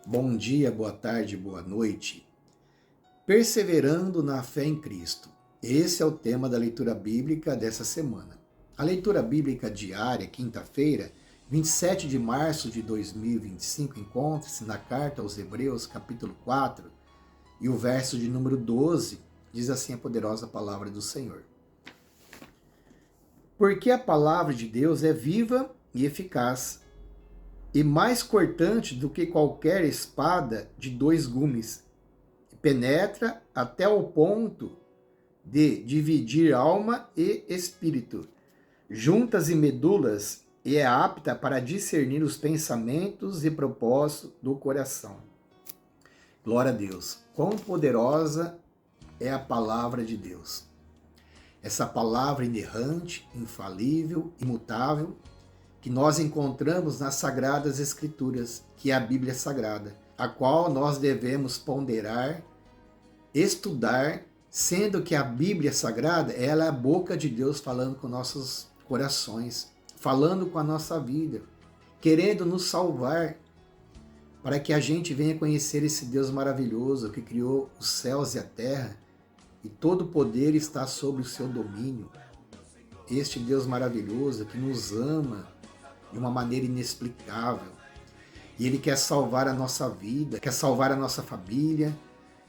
Bom dia, boa tarde, boa noite. Perseverando na fé em Cristo. Esse é o tema da leitura bíblica dessa semana. A leitura bíblica diária, quinta-feira, 27 de março de 2025, encontra-se na carta aos Hebreus, capítulo 4, e o verso de número 12, diz assim a poderosa palavra do Senhor. Porque a palavra de Deus é viva e eficaz, e mais cortante do que qualquer espada de dois gumes, penetra até o ponto de dividir alma e espírito, juntas e medulas, e é apta para discernir os pensamentos e propósitos do coração. Glória a Deus! Quão poderosa é a palavra de Deus! Essa palavra inerrante, infalível, imutável, que nós encontramos nas Sagradas Escrituras, que é a Bíblia Sagrada, a qual nós devemos ponderar, estudar, sendo que a Bíblia Sagrada, ela é a boca de Deus falando com nossos corações, falando com a nossa vida, querendo nos salvar, para que a gente venha conhecer esse Deus maravilhoso que criou os céus e a terra, e todo o poder está sob o seu domínio. Este Deus maravilhoso que nos ama de uma maneira inexplicável. E Ele quer salvar a nossa vida, quer salvar a nossa família,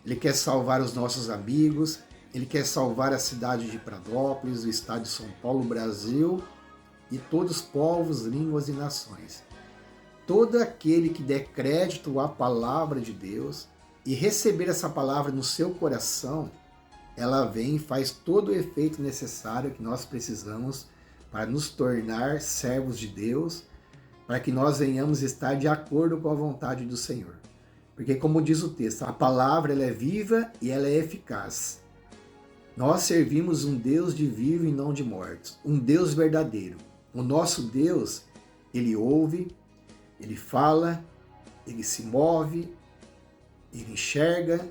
Ele quer salvar os nossos amigos, Ele quer salvar a cidade de Pradópolis, o estado de São Paulo, Brasil, e todos os povos, línguas e nações. Todo aquele que der crédito à palavra de Deus e receber essa palavra no seu coração, ela vem e faz todo o efeito necessário que nós precisamos para nos tornar servos de Deus, para que nós venhamos estar de acordo com a vontade do Senhor. Porque, como diz o texto, a palavra ela é viva e ela é eficaz. Nós servimos um Deus de vivo e não de mortos, um Deus verdadeiro. O nosso Deus, Ele ouve, Ele fala, Ele se move, Ele enxerga,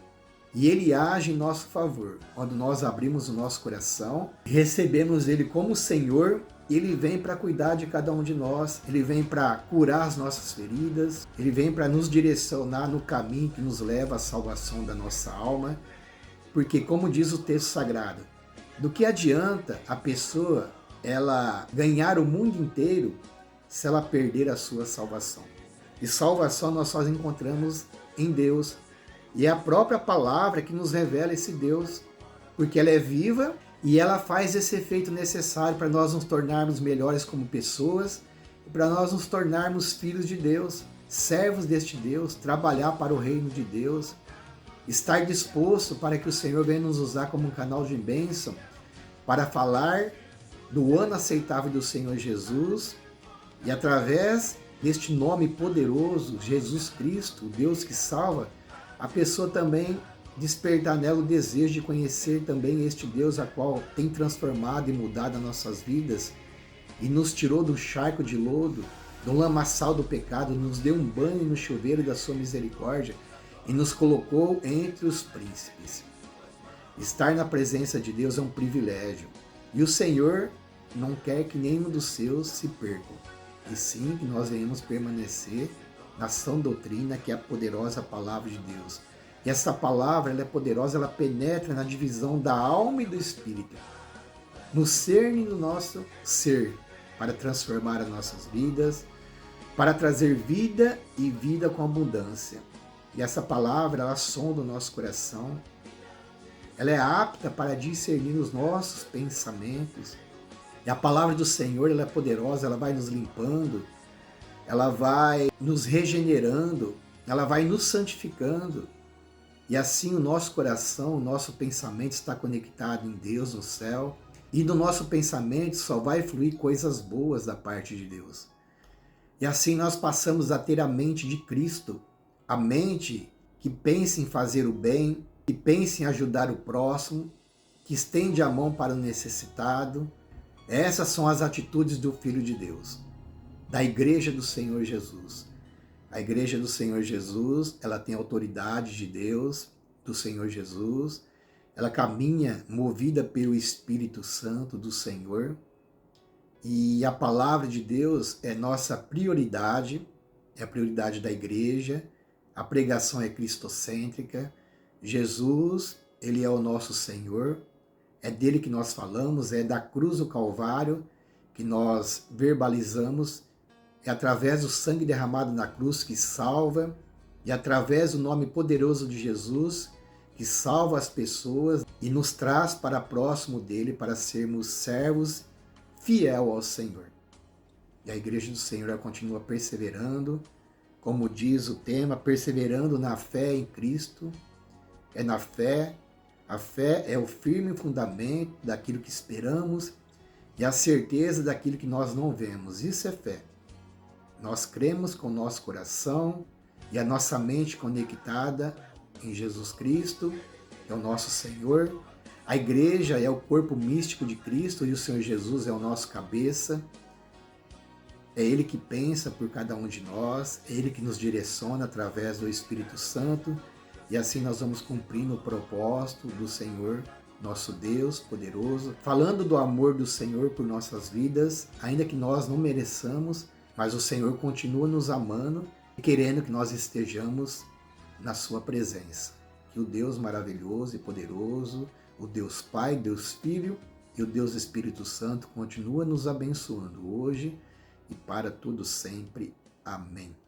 e Ele age em nosso favor. Quando nós abrimos o nosso coração, recebemos Ele como Senhor, Ele vem para cuidar de cada um de nós, Ele vem para curar as nossas feridas, Ele vem para nos direcionar no caminho que nos leva à salvação da nossa alma. Porque, como diz o texto sagrado, do que adianta a pessoa ela ganhar o mundo inteiro se ela perder a sua salvação? E salvação nós só encontramos em Deus. E é a própria palavra que nos revela esse Deus, porque ela é viva e ela faz esse efeito necessário para nós nos tornarmos melhores como pessoas, e para nós nos tornarmos filhos de Deus, servos deste Deus, trabalhar para o reino de Deus, estar disposto para que o Senhor venha nos usar como um canal de bênção, para falar do ano aceitável do Senhor Jesus, e através deste nome poderoso, Jesus Cristo, o Deus que salva, a pessoa também despertar nela o desejo de conhecer também este Deus a qual tem transformado e mudado as nossas vidas e nos tirou do charco de lodo, do lamaçal do pecado, nos deu um banho no chuveiro da sua misericórdia e nos colocou entre os príncipes. Estar na presença de Deus é um privilégio e o Senhor não quer que nenhum dos seus se percam, e sim que nós venhamos permanecer na sã doutrina, que é a poderosa palavra de Deus. E essa palavra ela é poderosa, ela penetra na divisão da alma e do espírito, no cerne do nosso ser, para transformar as nossas vidas, para trazer vida e vida com abundância. E essa palavra, ela sonda o nosso coração, ela é apta para discernir os nossos pensamentos. E a palavra do Senhor, ela é poderosa, ela vai nos limpando, ela vai nos regenerando, ela vai nos santificando. E assim o nosso coração, o nosso pensamento está conectado em Deus no céu. E do nosso pensamento só vai fluir coisas boas da parte de Deus. E assim nós passamos a ter a mente de Cristo. A mente que pensa em fazer o bem, que pensa em ajudar o próximo, que estende a mão para o necessitado. Essas são as atitudes do Filho de Deus, da Igreja do Senhor Jesus. A Igreja do Senhor Jesus, ela tem autoridade de Deus, do Senhor Jesus, ela caminha movida pelo Espírito Santo do Senhor, e a palavra de Deus é nossa prioridade, é a prioridade da Igreja, A pregação é cristocêntrica. Jesus, ele é o nosso Senhor. É dele que nós falamos, é da cruz do Calvário que nós verbalizamos. É através do sangue derramado na cruz que salva, e através do nome poderoso de Jesus que salva as pessoas e nos traz para próximo dele para sermos servos fiel ao Senhor. E a Igreja do Senhor ela continua perseverando, como diz o tema, perseverando na fé em Cristo. É na fé, a fé é o firme fundamento daquilo que esperamos e a certeza daquilo que nós não vemos. Isso é fé. Nós cremos com o nosso coração e a nossa mente conectada em Jesus Cristo, que é o nosso Senhor. A igreja é o corpo místico de Cristo e o Senhor Jesus é o nosso cabeça. É Ele que pensa por cada um de nós, é Ele que nos direciona através do Espírito Santo, e assim nós vamos cumprindo o propósito do Senhor, nosso Deus poderoso, falando do amor do Senhor por nossas vidas, ainda que nós não mereçamos, mas o Senhor continua nos amando e querendo que nós estejamos na sua presença. Que o Deus maravilhoso e poderoso, o Deus Pai, Deus Filho e o Deus Espírito Santo continua nos abençoando hoje e para tudo sempre. Amém.